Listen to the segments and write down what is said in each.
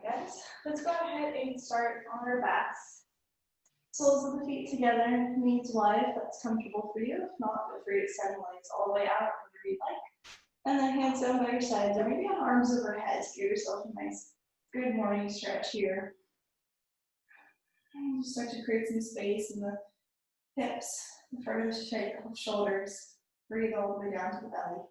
Guys, let's go ahead and start on our backs. Soles of the feet together, knees wide if that's comfortable for you. If not, feel free to extend the legs all the way out wherever you'd like. And then hands down by your sides, or maybe on arms overhead. Give yourself a nice, good morning stretch here. And just start to create some space in the hips, the further shape of shoulders. Breathe all the way down to the belly.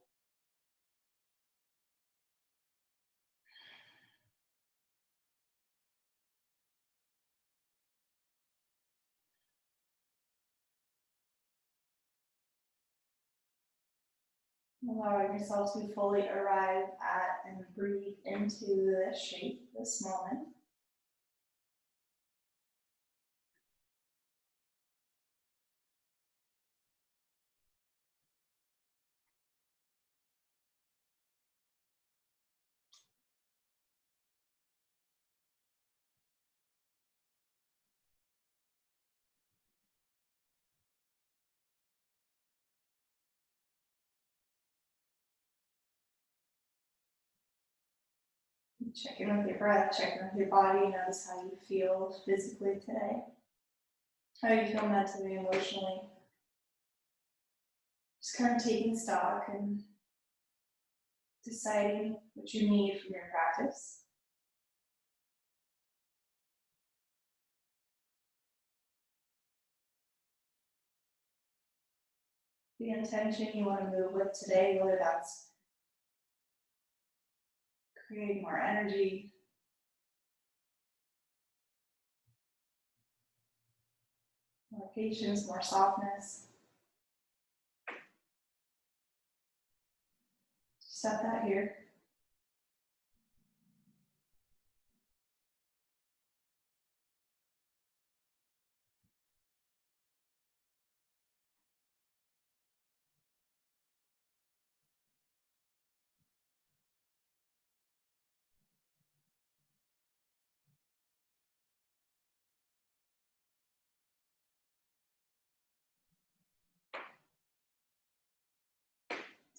Allowing yourself to fully arrive at and breathe into this shape, this moment. Check in with your breath, check in with your body, notice how you feel physically today. How you feel mentally, emotionally. Just kind of taking stock and deciding what you need from your practice. The intention you want to move with today, whether that's creating more energy, more patience, more softness. Set that here.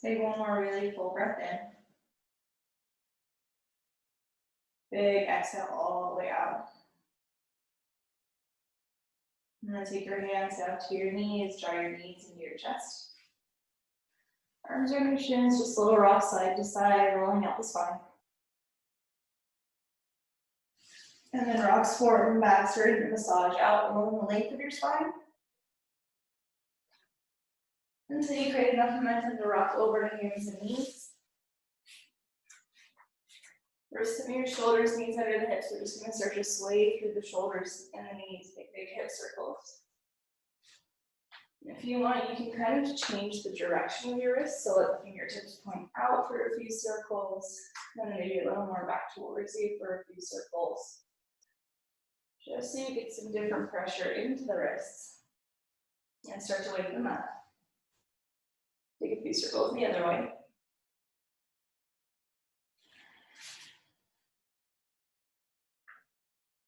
Take one more really full breath in. Big exhale all the way out. And then take your hands out to your knees, draw your knees into your chest. Arms on your shins, just a little rock side to side, rolling out the spine. And then rocks forward and back, starting to massage out along the length of your spine. Until you create enough momentum to rock over to hands and knees. Wrists under your shoulders, knees under the hips. We're just going to start to sway through the shoulders and the knees, make big hip circles. And if you want, you can kind of change the direction of your wrists, so let the fingertips point out for a few circles, and then maybe a little more back towards you for a few circles. Just so you get some different pressure into the wrists and start to wake them up. Take a few circles the other way.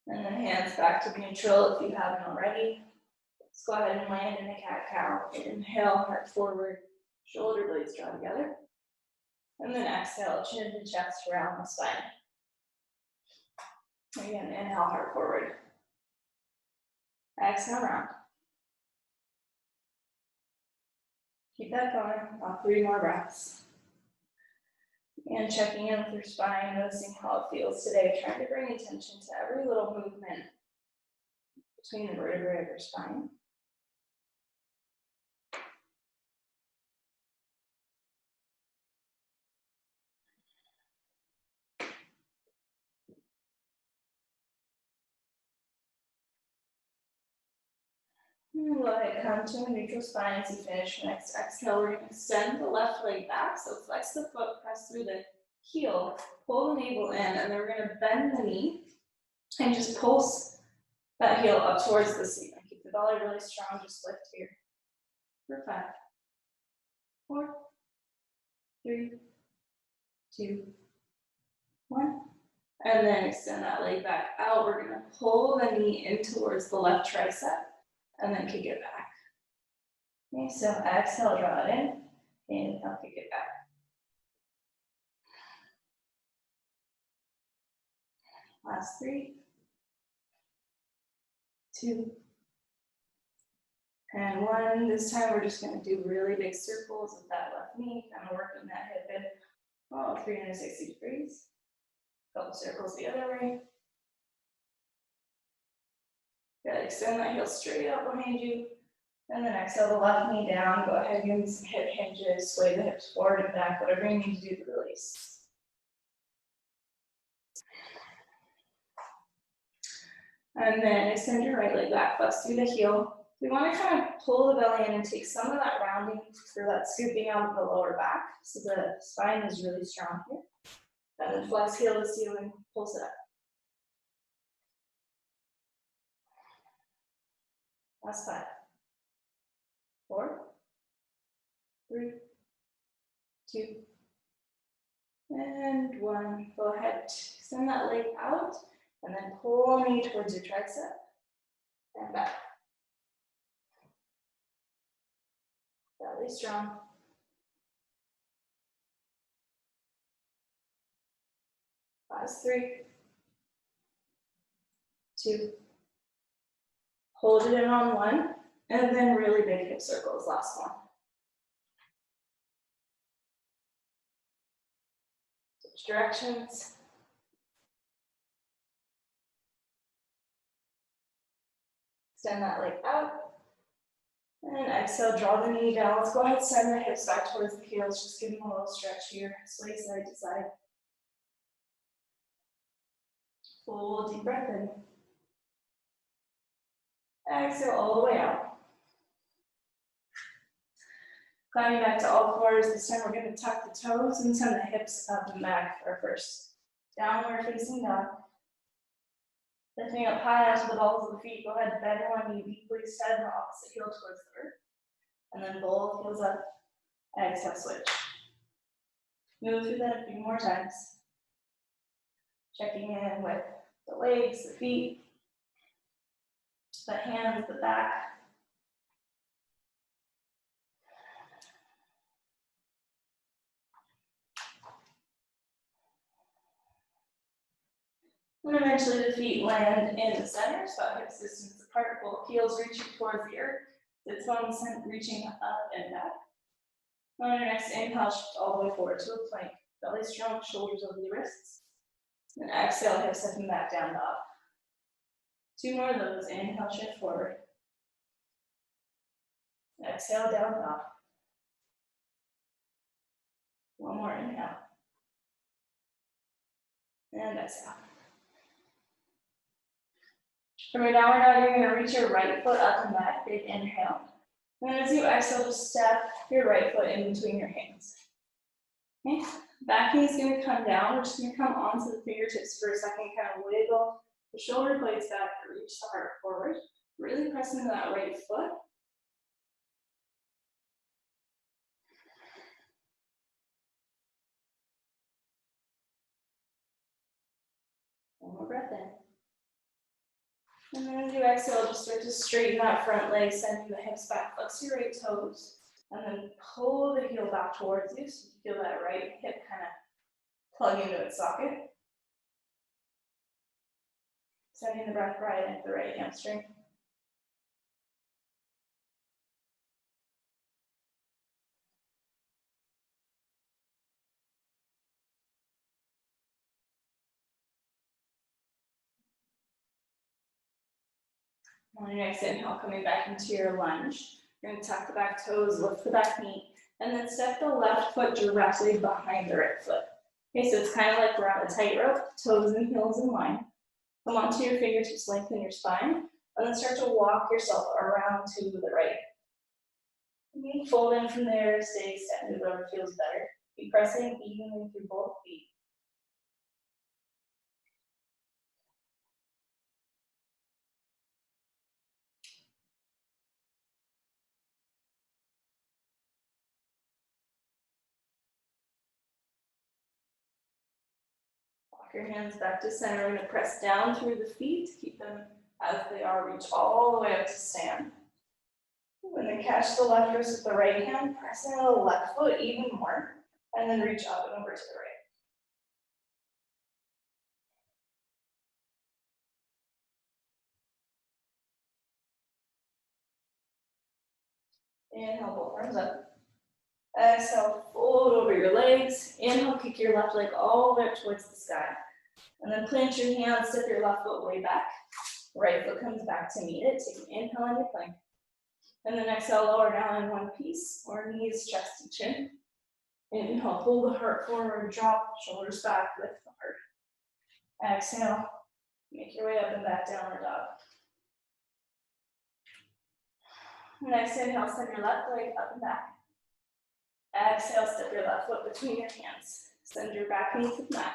And then hands back to neutral if you haven't already. Let's go ahead and land in a cat-cow. Inhale, heart forward, shoulder blades draw together. And then exhale, chin to chest around the spine. Again, inhale, heart forward. Exhale, round. Keep that going, about 3 more breaths. And checking in with your spine, noticing how it feels today, trying to bring attention to every little movement between the vertebrae of your spine. Let it come to a neutral spine as you finish. Next exhale, we're going to extend the left leg back. So flex the foot, press through the heel, pull the navel in, and then we're going to bend the knee and just pulse that heel up towards the ceiling. Keep the belly really strong, just lift here. For 5, 4, 3, 2, 1. And then extend that leg back out. We're going to pull the knee in towards the left tricep. And then kick it back. Okay, so exhale, draw it in, inhale, kick it back. Last 3, 2, and 1. This time we're just going to do really big circles with that left knee, kind of working that hip in, 360 degrees. Couple circles the other way. Good, extend that heel straight out behind you. And then exhale the left knee down. Go ahead and give me some hip hinges, sway the hips forward and back, whatever you need to do to release. And then extend your right leg back, flex through the heel. We want to kind of pull the belly in and take some of that rounding for that scooping out of the lower back. So the spine is really strong here. And then flex heel to ceiling, pulse it up. Last 5, 4, 3, 2, and 1. Go ahead, send that leg out, and then pull knee towards your tricep, and back. Belly strong. Last 3, 2. Hold it in on 1, and then really big hip circles, last 1. Switch directions. Extend that leg out. And exhale, draw the knee down. Let's go ahead, send the hips back towards the heels. Just give them a little stretch here. Sway side to side. Full deep breath in. Exhale all the way out. Climbing back to all fours. This time we're going to tuck the toes and send the hips up and back for first. Downward facing dog. Lifting up high onto the balls of the feet. Go ahead, bend one knee deeply, send the opposite heel towards the earth. And then both heels up. Exhale, switch. Move through that a few more times. Checking in with the legs, the feet, the hands, the back. And eventually the feet land in the center, about hips distance apart, both heels reaching towards the earth. This one reaching up and back. On your next inhale, shift all the way forward to a plank. Belly strong, shoulders over the wrists. And exhale, hips up and back down dog. 2 more of those. Inhale, shift forward. Exhale, down dog. 1 more inhale. And exhale. From your downward dog, you're going to reach your right foot up and back. Big inhale. And as you exhale, just step your right foot in between your hands. Okay. Back knee is going to come down. We're just going to come onto the fingertips for a second, kind of wiggle the shoulder blades back, reach the heart forward. Really press into that right foot. One more breath in. And then as you exhale, just start to straighten that front leg, sending the hips back, flex your right toes, and then pull the heel back towards you so you feel that right hip kind of plug into its socket. Sending the breath right into the right hamstring. On your next inhale, coming back into your lunge, you're going to tuck the back toes, lift the back knee, and then step the left foot directly behind the right foot. Okay, so it's kind of like we're on a tightrope, toes and heels in line. Come onto your fingertips, lengthen your spine, and then start to walk yourself around to the right. You fold in from there, stay extended, whatever feels better. Keep pressing evenly through both feet. Your hands back to center. We're going to press down through the feet, keep them as they are, reach all the way up to stand. And then catch the left wrist with the right hand, press into the left foot even more, and then reach up and over to the right. Inhale, both arms up. Exhale, fold over your legs. Inhale, kick your left leg all the way up towards the sky. And then plant your hands, step your left foot way back. Right foot comes back to meet it. Take an inhale on your plank. And then exhale, lower down in one piece, or knees, chest to chin. Inhale, pull the heart forward, drop, shoulders back, lift the heart. Exhale, make your way up and back, downward dog. Next inhale, send your left leg up and back. Exhale, step your left foot between your hands. Send your back knee to the mat.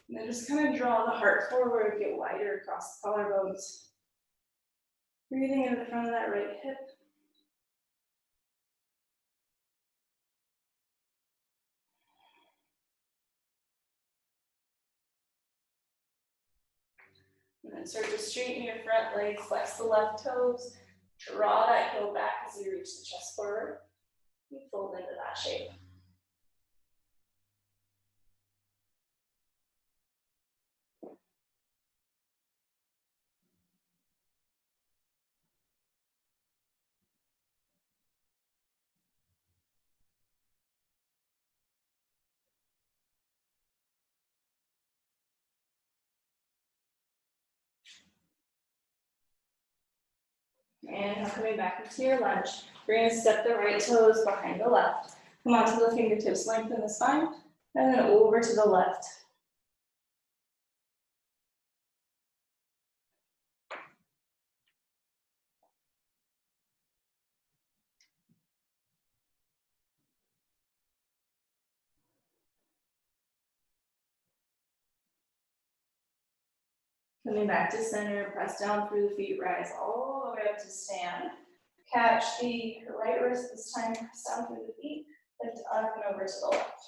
And then just kind of draw the heart forward, get wider across the collarbones. Breathing into the front of that right hip. And then start to straighten your front leg, flex the left toes, draw that heel back as you reach the chest forward. You fold into that shape. And coming back into your lunge. We're going to step the right toes behind the left. Come onto the fingertips, lengthen the spine, and then over to the left. Coming back to center, press down through the feet, rise all the way up to stand. Catch the right wrist this time, press down through the feet, lift up and over to the left.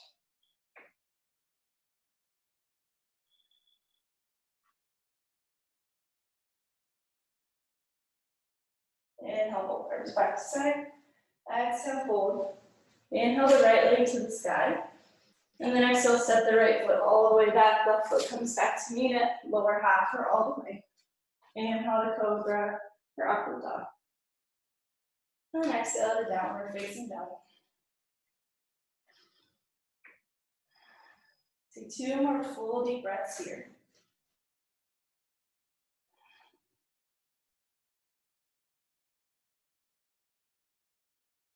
Inhale, both arms back to side. Exhale, fold. Inhale the right leg to the sky. And then exhale, step the right foot all the way back. Left foot comes back to meet it. Lower half or all the way. Inhale to cobra or upward dog. And then exhale to downward facing dog. Take 2 more full deep breaths here.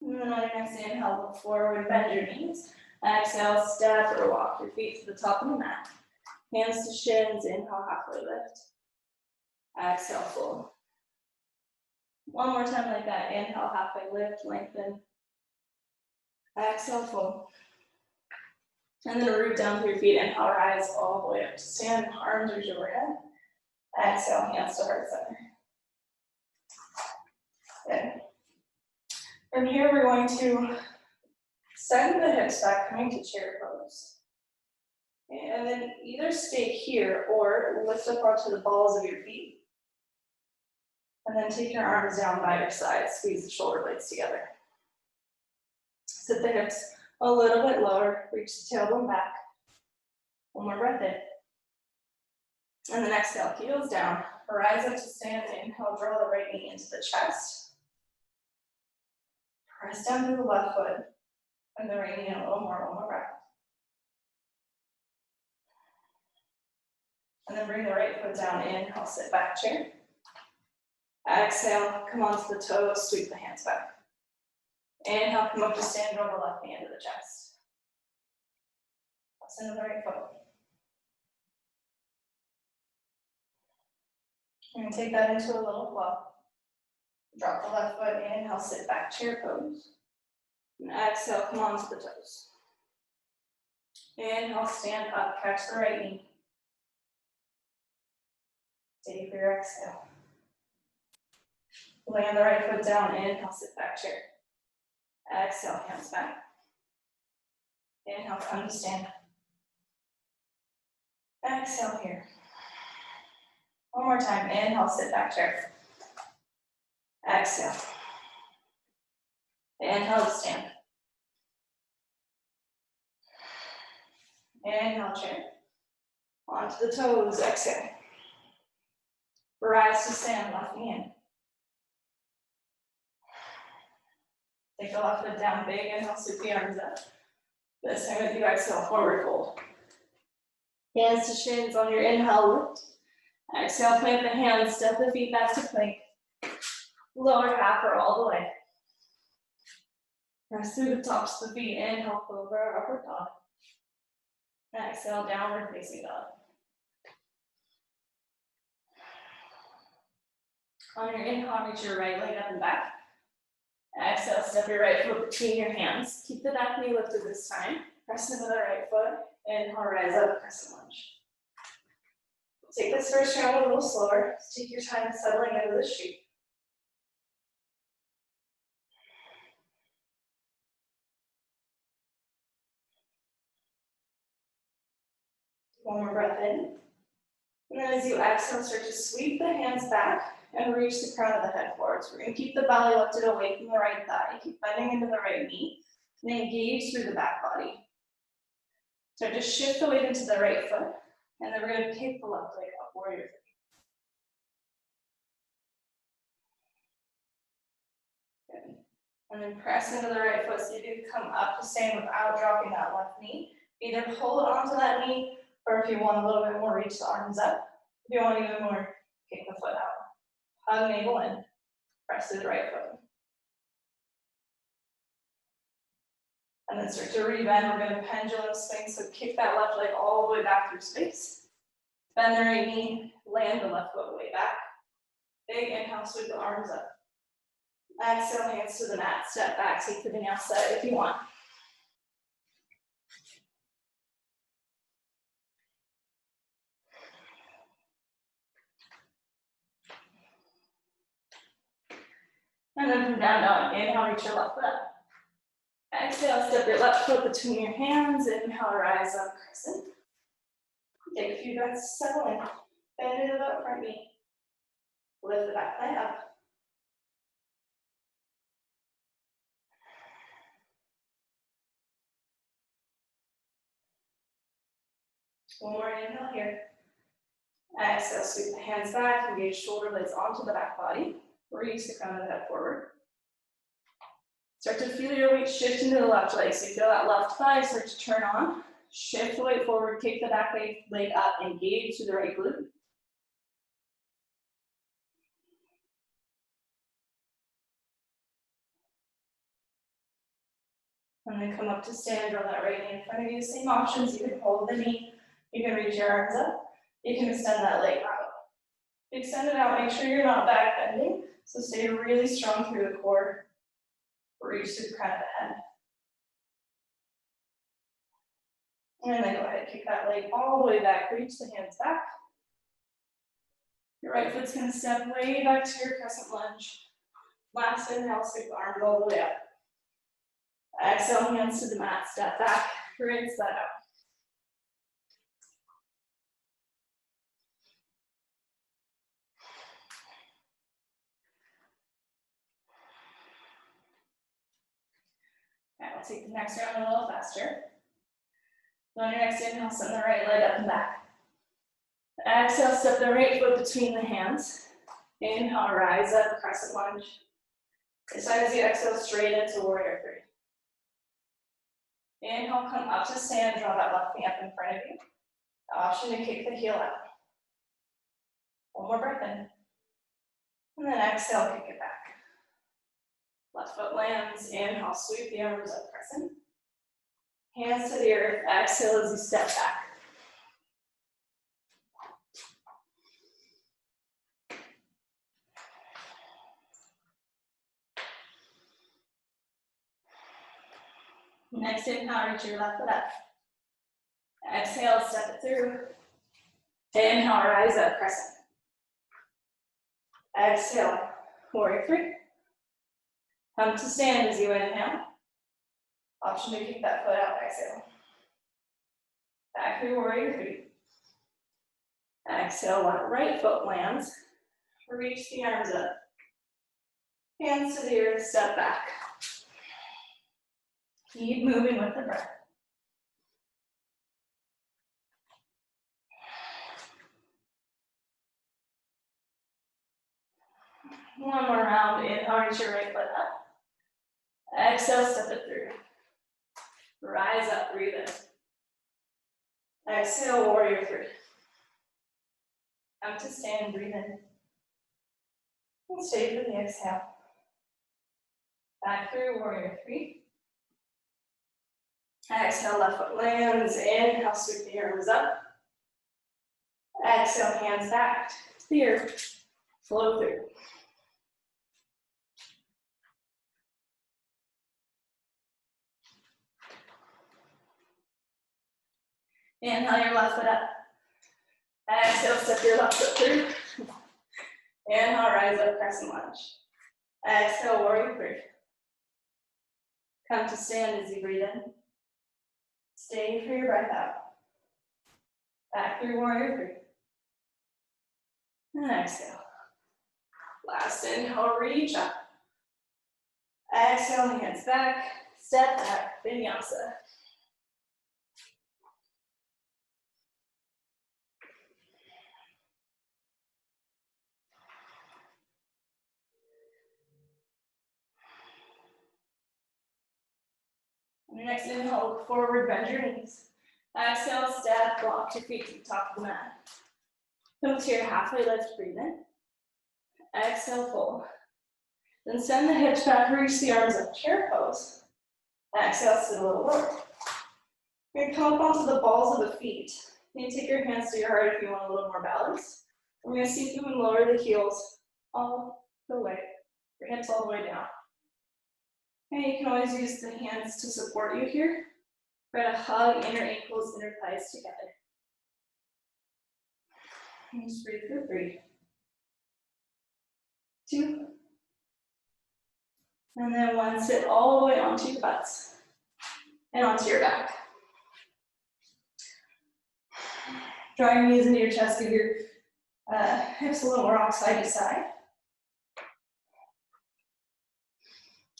And then on your next inhale, look forward, bend your knees. Exhale, step or walk your feet to the top of the mat. Hands to shins, inhale, halfway lift. Exhale, fold. One more time like that. Inhale, halfway lift, lengthen. Exhale, fold. And then root down through your feet. Inhale, rise all the way up to stand. Arms reach overhead. Exhale, hands to heart center. Good. From here, we're going to send the hips back, coming to chair pose. And then either stay here or lift up onto the balls of your feet. And then take your arms down by your sides, squeeze the shoulder blades together. Sit the hips a little bit lower, reach the tailbone back. One more breath in. And then exhale, heels down. Rise up to stand, inhale, draw the right knee into the chest. Press down through the left foot, and the right knee in a little more, one more breath. And then bring the right foot down, inhale, sit back chair. Exhale, come onto the toes, sweep the hands back. Inhale, come up to stand, draw the left knee into the chest. Press into the right foot. You're gonna take that into a little flow. Drop the left foot, inhale, sit back, chair pose. And exhale, come onto the toes. Inhale, stand up, catch the right knee. Stay for your exhale. Land the right foot down, inhale, sit back chair. Exhale, hands back. Inhale, come to stand. Exhale here. One more time, inhale, sit back chair. Exhale. Inhale to stand. Inhale, chair. Onto the toes, exhale. Rise to stand, left knee in. Take the left foot down big, inhale, sweep the arms up. This time with you, exhale, forward fold. Hands to shins on your inhale, lift. Exhale, plant the hands, step the feet back to plank. Lower half or all the way. Press through the tops of the feet, inhale, cobra, upward dog. Exhale, downward facing dog. On your inhale, reach your right leg up and back. Exhale, step your right foot between your hands. Keep the back knee lifted this time. Press into the right foot. Inhale, rise up, crescent lunge. Take this first round a little slower. Take your time settling into the shape. One more breath in. And then as you exhale, start to sweep the hands back and reach the crown of the head forwards. We're going to keep the belly lifted away from the right thigh. Keep bending into the right knee. And engage through the back body. So just shift the weight into the right foot. And then we're going to kick the left leg up, warrior three. Good. And then press into the right foot so you can come up to stand without dropping that left knee. Either pull it onto that knee, or if you want a little bit more, reach the arms up. If you want even more, kick the foot out. Hug navel in. Press through the right foot. And then start to rebend. We're going to pendulum swing, so kick that left leg all the way back through space. Bend the right knee, land the left foot way back. Big inhale, sweep the arms up. Exhale, hands to the mat, step back, take the vinyasa side if you want. And then from down dog, inhale, reach your left foot up. Exhale, step your left foot between your hands, inhale, rise up, crescent. Take a few breaths, settle in. Bend into the front knee. Lift the back leg up. One more inhale here. Exhale, sweep the hands back, engage shoulder blades onto the back body. Reach the crown of the head forward. Start to feel your weight shift into the left leg. So you feel that left thigh start to turn on. Shift the weight forward, kick the back leg up, engage to the right glute. And then come up to stand, draw that right knee in front of you. Same options, you can hold the knee, you can reach your arms up, you can extend that leg out. Extend it out, make sure you're not back bending, so stay really strong through the core. Reach through the crown of the head. And then go ahead, kick that leg all the way back, reach the hands back. Your right foot's gonna step way back to your crescent lunge. Last inhale, sweep the arms all the way up. Exhale, hands to the mat, step back, rinse that out. Okay, we'll take the next round a little faster. On your next inhale, send the right leg up and back. Exhale, step the right foot between the hands. Inhale, rise up, crescent lunge. As soon as you exhale, straight into warrior three. Inhale, come up to stand, draw that left knee up in front of you. The option to kick the heel out. One more breath in. And then exhale, kick it back. Left foot lands, inhale, sweep the arms up, crescent. Hands to the earth, exhale as you step back. Next inhale, reach your left foot up. Exhale, step it through. Inhale, rise up, crescent. Exhale, warrior three. Come to stand as you inhale. Option to kick that foot out, exhale. Back through warrior three. Exhale, that right foot lands. Reach the arms up. Hands to the earth, step back. Keep moving with the breath. One more round, inhale, reach your right foot up. Exhale, step it through. Rise up, breathe in. Exhale, warrior three. Come to stand, breathe in. And stay for the exhale. Back through, warrior three. Exhale, left foot lands. Inhale, sweep the arms up. Exhale, hands back. Clear. Flow through. Inhale your left foot up. Exhale, step your left foot through. Inhale, rise up, crescent lunge. Exhale, warrior three. Come to stand as you breathe in. Stay for your breath out. Back through warrior three. And exhale. Last inhale, reach up. Exhale, hands back. Step back, vinyasa. On your next inhale, look forward, bend your knees. Exhale, step, walk your feet to the top of the mat. Come to your halfway lift, breathe in. Exhale, fold. Then send the hips back, reach the arms up, chair pose. Exhale, sit a little lower. You're gonna come up onto the balls of the feet. You can take your hands to your heart if you want a little more balance. We're gonna see if you can lower the heels all the way, your hips all the way down. And you can always use the hands to support you here. We're gonna hug inner ankles, inner thighs together. And just breathe for 3, 2, and then 1. Sit all the way onto your butts and onto your back. Draw your knees into your chest, give your hips a little rock side to side.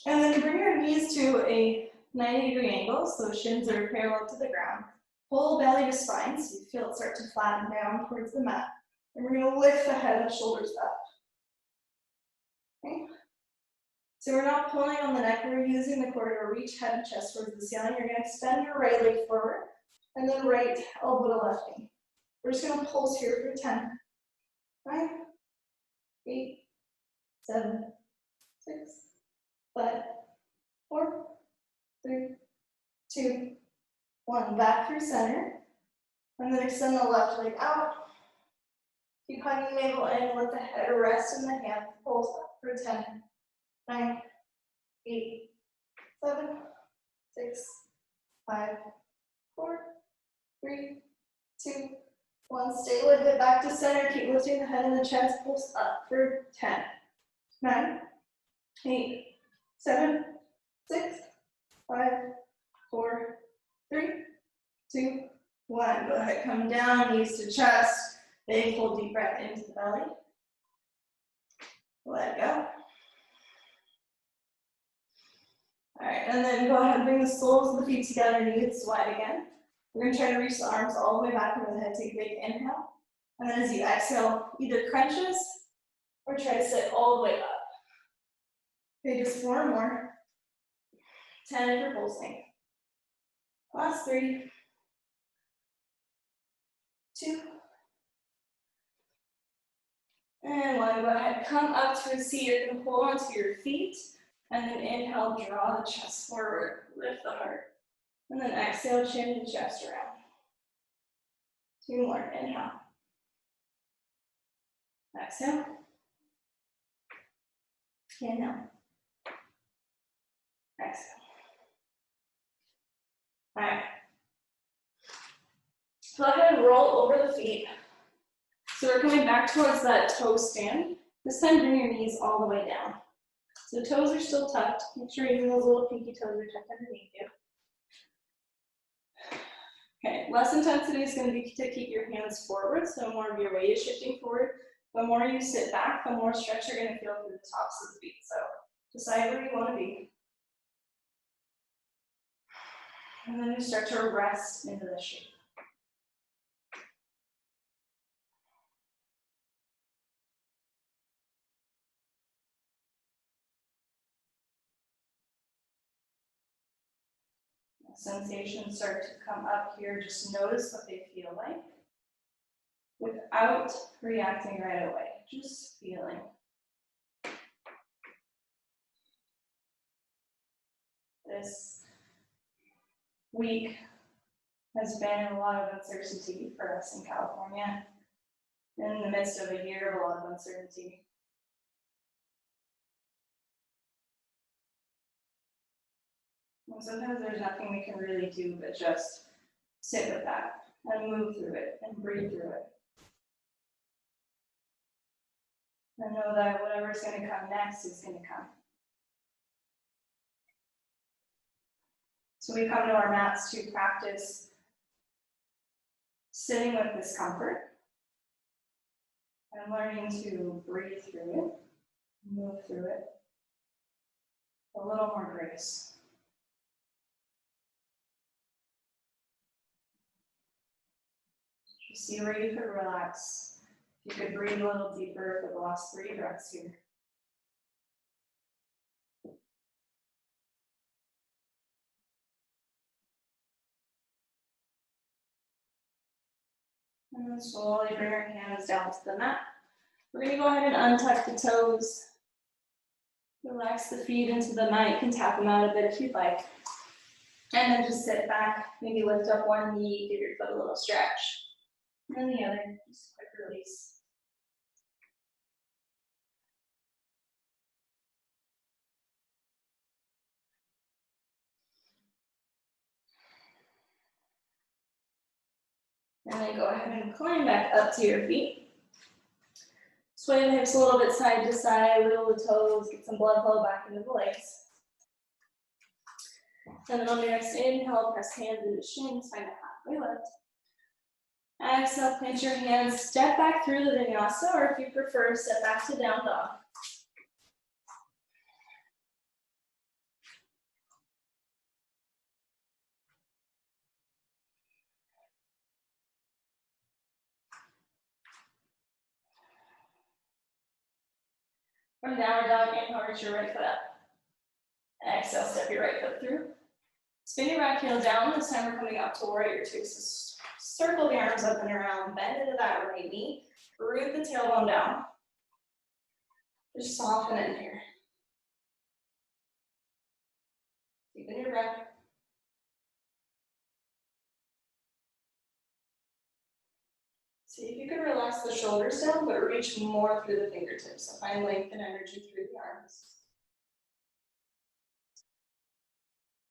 And then bring your knees to a 90-degree angle, so shins are parallel to the ground. Pull belly to spine, so you feel it start to flatten down towards the mat. And we're gonna lift the head and shoulders up. Okay? So we're not pulling on the neck, we're using the core to reach head and chest towards the ceiling. You're gonna extend your right leg forward, and then right elbow to left knee. We're just gonna pulse here for 10, 9, 8, 7, 6, 5, 4, 3, 2, 1. Back through center, and then extend the left leg out. Keep hugging navel in, let the head rest in the hand. Pulse up for 10, 9, 8, 7, 6, 5, 4, 3, 2, 1. Stay with it. Back to center. Keep lifting the head and the chest. Pulse up for 10, 9, 8, 7, 6, 5, 4, 3, 2, 1. Go ahead, come down, knees to chest. Big full deep breath into the belly. Let go. All right, and then go ahead and bring the soles of the feet together, knees wide again. We're gonna try to reach the arms all the way back over the head. Take a big inhale. And then as you exhale, either crunches or try to sit all the way up. Okay, just 4 more. 10 if you're pulsing. Last 3, 2, and 1. Go ahead, come up to a seat. You're gonna hold onto your feet, and then inhale, draw the chest forward, lift the heart. And then exhale, chin and chest around. 2 more, inhale. Exhale. Inhale. Exhale. All right. Go ahead and roll over the feet. So we're coming back towards that toe stand. This time bring your knees all the way down. So the toes are still tucked. Make sure even those little pinky toes are tucked underneath you. Okay, less intensity is going to be to keep your hands forward, so more of your weight is shifting forward. The more you sit back, the more stretch you're going to feel through the tops of the feet. So decide where you want to be. And then you start to rest into the shape. Sensations start to come up here, just notice what they feel like without reacting right away, just feeling. This week has been a lot of uncertainty for us in California, in the midst of a year of a lot of uncertainty. And sometimes there's nothing we can really do but just sit with that and move through it and breathe through it. And know that whatever's going to come next is going to come. So we come to our mats to practice sitting with discomfort and learning to breathe through it, move through it, a little more grace. Just see where you could relax. You could breathe a little deeper for the last 3 breaths here. And then slowly bring our hands down to the mat. We're going to go ahead and untuck the toes. Relax the feet into the mat. You can tap them out a bit if you'd like. And then just sit back, maybe lift up one knee, give your foot a little stretch. And then the other, just a quick release. And then go ahead and climb back up to your feet. Sway the hips a little bit side to side, wiggle the toes, get some blood flow back into the legs. And then on your next inhale, press hands into shins, find a halfway lift. Exhale, plant your hands, step back through the vinyasa, or if you prefer, step back to down dog. From downward dog, inhale, reach your right foot up. Exhale, step your right foot through. Spin your back heel down. This time we're coming up to warrior two. So circle the arms up and around, bend into that right knee, root the tailbone down. Just soften in here. Deepen your breath. See if you can relax the shoulders down, but reach more through the fingertips. So find length and energy through the arms.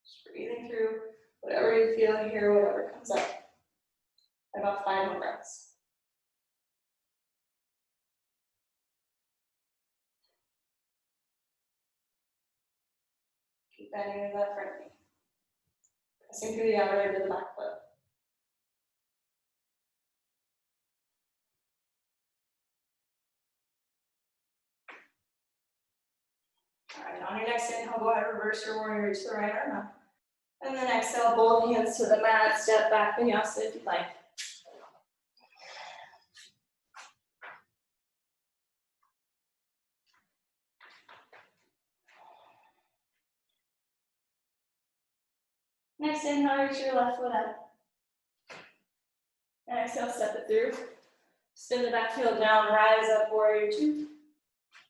Just breathing through whatever you feel here, whatever comes up. About 5 more breaths. Keep bending into that front knee. Pressing through the outer end of the back foot. All right, on your next inhale, go ahead and reverse your warrior, reach the right arm up. And then exhale, both hands to the mat, step back, vinyasa if you'd like. Next inhale, reach your left foot up. And exhale, step it through. Spin the back heel down, rise up, warrior two.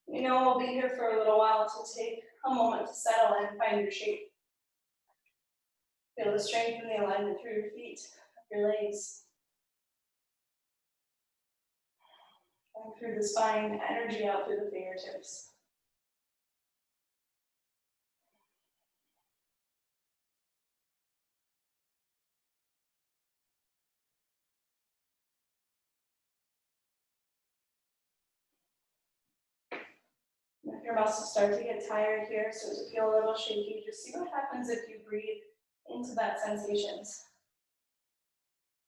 You know we'll be here for a little while, so take a moment to settle and find your shape. Feel the strength and the alignment through your feet, your legs. Going through the spine, energy out through the fingertips. If your muscles start to get tired here, so to feel a little shaky, just see what happens if you breathe into that sensations.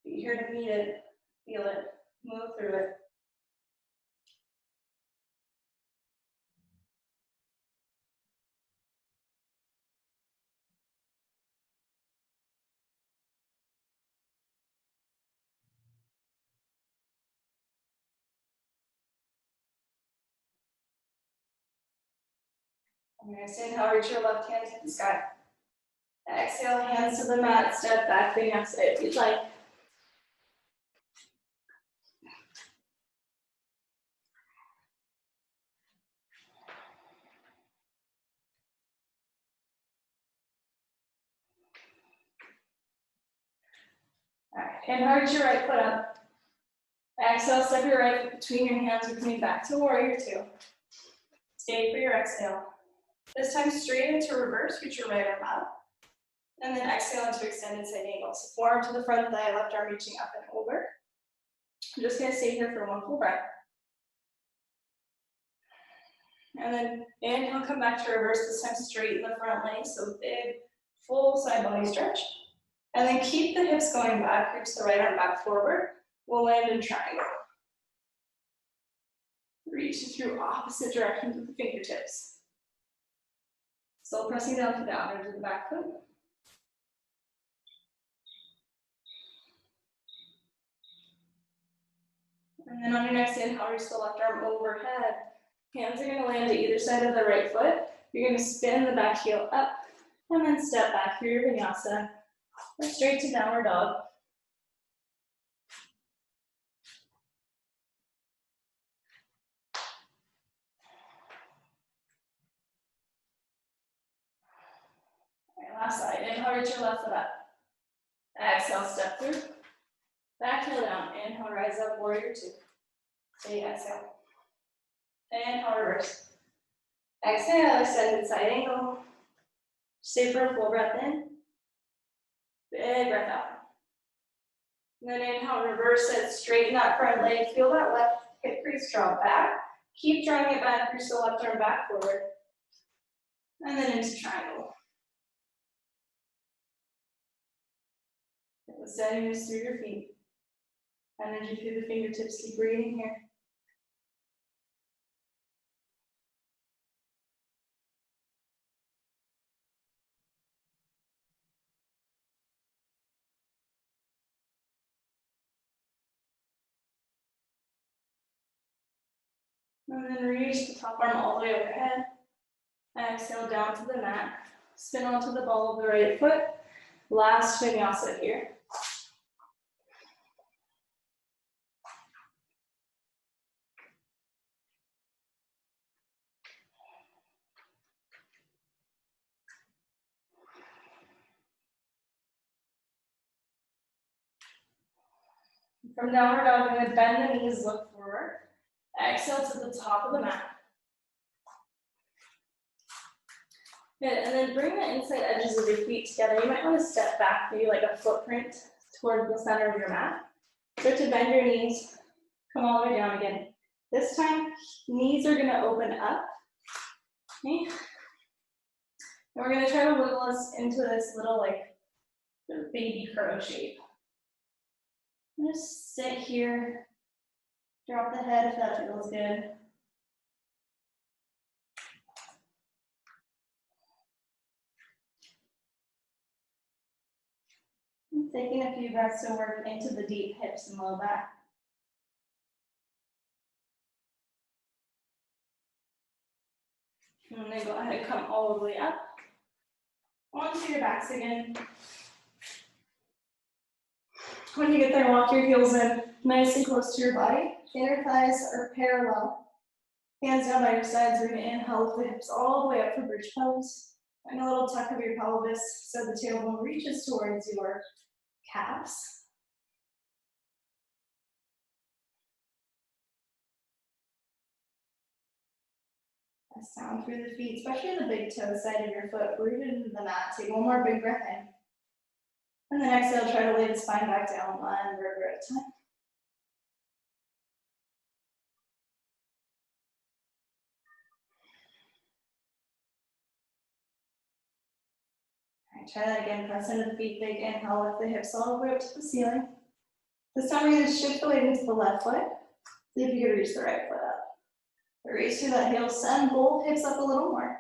Be here to meet it, feel it, move through it. On your next inhale, reach your left hand to the sky. Exhale, hands to the mat, step back, vinyasa if you'd like. All right, inhale, reach your right foot up. Exhale, step your right foot between your hands, we're coming back to warrior two. Stay for your exhale. This time straight into reverse, reach your right arm up. And then exhale into extended side angle. So forearm to the front thigh, left arm reaching up and over. I'm just gonna stay here for one full breath. And then inhale, come back to reverse, this time straight in the front leg, so big, full side body stretch. And then keep the hips going back, reach the right arm back forward. We'll land in triangle. Reach through opposite directions with the fingertips. Still pressing down to the outer edge of the back foot. And then on your next inhale, reach the left arm overhead. Hands are gonna land to either side of the right foot. You're gonna spin the back heel up and then step back through your vinyasa or straight to downward dog. All right, last side. Inhale, reach your left foot up. Exhale, step through. Back heel down. Inhale, rise up, warrior two. Stay, exhale. Inhale, reverse. Exhale, extended side angle. Stay for a full breath in. Big breath out. And then inhale, reverse it, straighten that front leg. Feel that left hip crease drop back. Keep drawing it back, reach the left arm back forward. And then into triangle. Get the steadiness through your feet. Energy through the fingertips, keep breathing here. And then reach the top arm all the way overhead. Exhale down to the mat. Spin onto the ball of the right foot. Last vinyasa here. From downward dog, I'm going to bend the knees, look forward. Exhale to the top of the mat. Good, and then bring the inside edges of your feet together. You might want to step back, maybe like a footprint toward the center of your mat. Start to bend your knees, come all the way down again. This time, knees are going to open up. Okay. And we're going to try to wiggle us into this little like baby crow shape. Just sit here, drop the head if that feels good. And taking a few breaths to work into the deep hips and low back. And then go ahead and come all the way up onto your backs again. When you get there, walk your heels in nice and close to your body. Inner thighs are parallel. Hands down by your sides. We're going to inhale, lift the hips all the way up for bridge pose. And a little tuck of your pelvis so the tailbone reaches towards your calves. Press down through the feet, especially the big toe side of your foot, rooted into the mat. Take one more big breath in. And then exhale, try to lay the spine back down, one vertebra at a time. All right, try that again. Press into the feet, big inhale, lift the hips all the way up to the ceiling. This time we're going to shift the weight into the left foot. See if you can reach the right foot up. Raise through that heel, send both hips up a little more.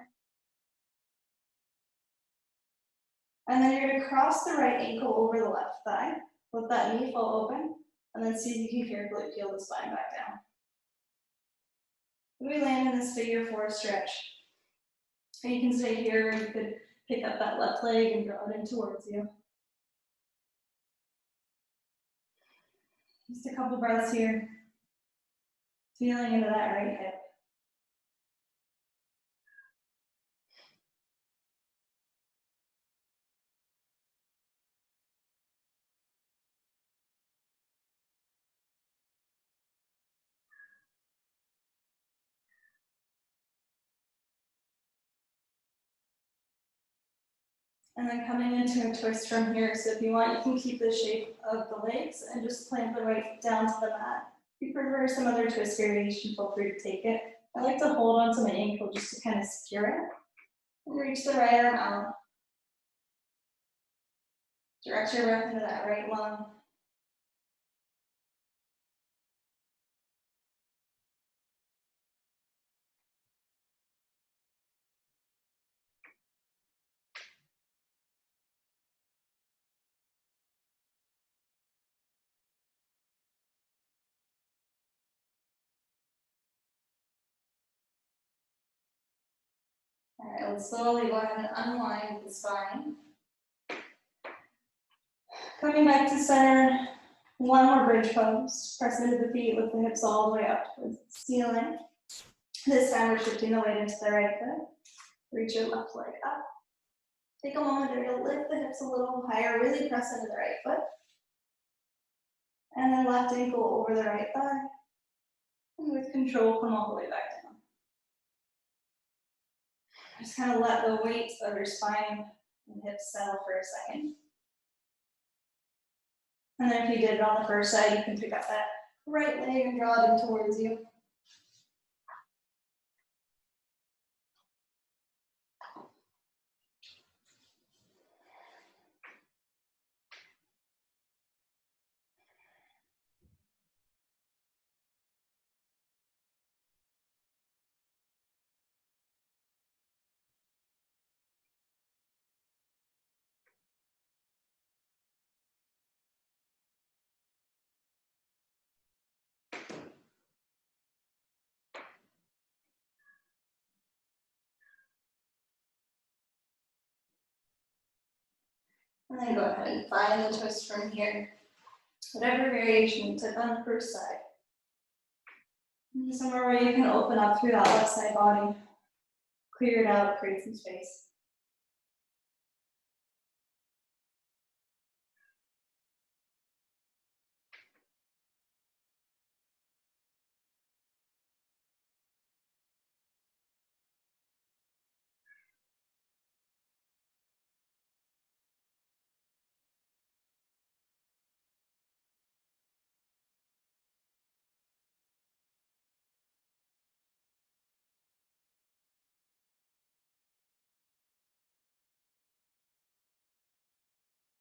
And then you're going to cross the right ankle over the left thigh. Let that knee fall open. And then see if you can carefully peel the spine back down. When we land in this figure four stretch, and you can stay here, or you could Pick up that left leg and draw it in towards you. Just a couple breaths here. Feeling into that right hip. And then coming into a twist from here. So if you want, you can keep the shape of the legs and just plant the right down to the mat. If you prefer some other twist variation, feel free to take it. I like to hold onto my ankle just to kind of secure it. And reach the right arm out. Direct your breath into that right lung. All right, let's slowly go ahead and unwind the spine. Coming back to center, one more bridge pose. Press into the feet, lift the hips all the way up towards the ceiling. This time we're shifting the weight into the right foot. Reach your left leg up. Take a moment there to lift the hips a little higher, really press into the right foot. And then left ankle over the right thigh. And with control, come all the way back down. Just kind of let the weight of your spine and hips settle for a second. And then if you did it on the first side, you can pick up that right leg and draw it in towards you. And then go ahead and find the twist from here. Whatever variation you took on the first side. And somewhere where you can open up through that left side body. Clear it out, create some space.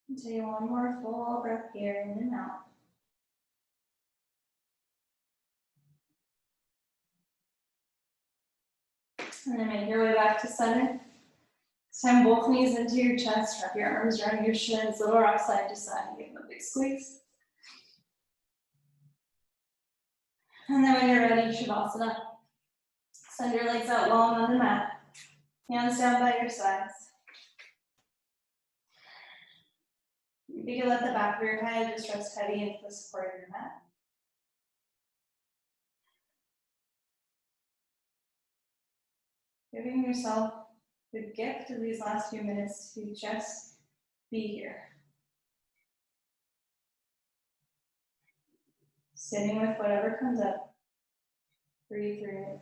And take one more full breath here, in and out. And then make your way back to center. This time both knees into your chest, wrap your arms around your shins, little rock side to side, give them a big squeeze. And then when you're ready, Shavasana. Send your legs out long on the mat. Hands down by your sides. You can let the back of your head just rest heavy into the support of your mat. Giving yourself the gift of these last few minutes to just be here. Sitting with whatever comes up. Breathe through it.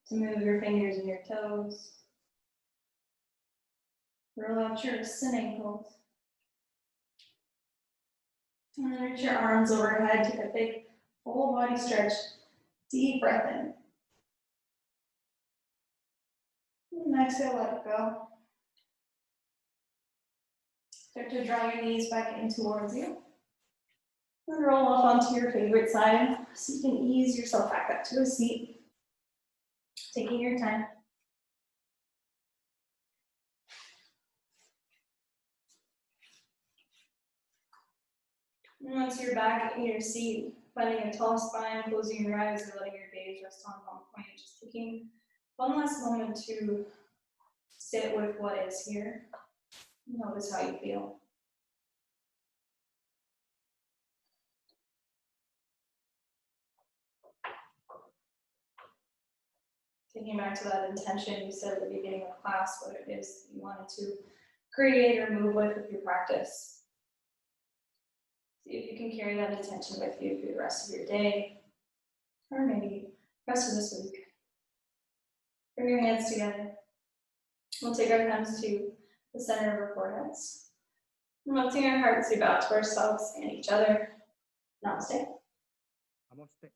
to move your fingers and your toes. Roll out your wrists and ankles. And then reach your arms overhead, take a big full body stretch. Deep breath in. And exhale, let it go. Start to draw your knees back in towards you. And roll off onto your favorite side so you can ease yourself back up to a seat. Taking your time. And once you're back in your seat, finding a tall spine, closing your eyes or letting your gaze rest on one point, just taking one last moment to sit with what is here. Notice how you feel. Taking back to that intention you said at the beginning of class, what it is you wanted to create or move with your practice. See if you can carry that intention with you through the rest of your day, or maybe the rest of this week. Bring your hands together. We'll take our thumbs to the center of our foreheads. Melting our hearts, we bow to ourselves and each other. Namaste. Namaste.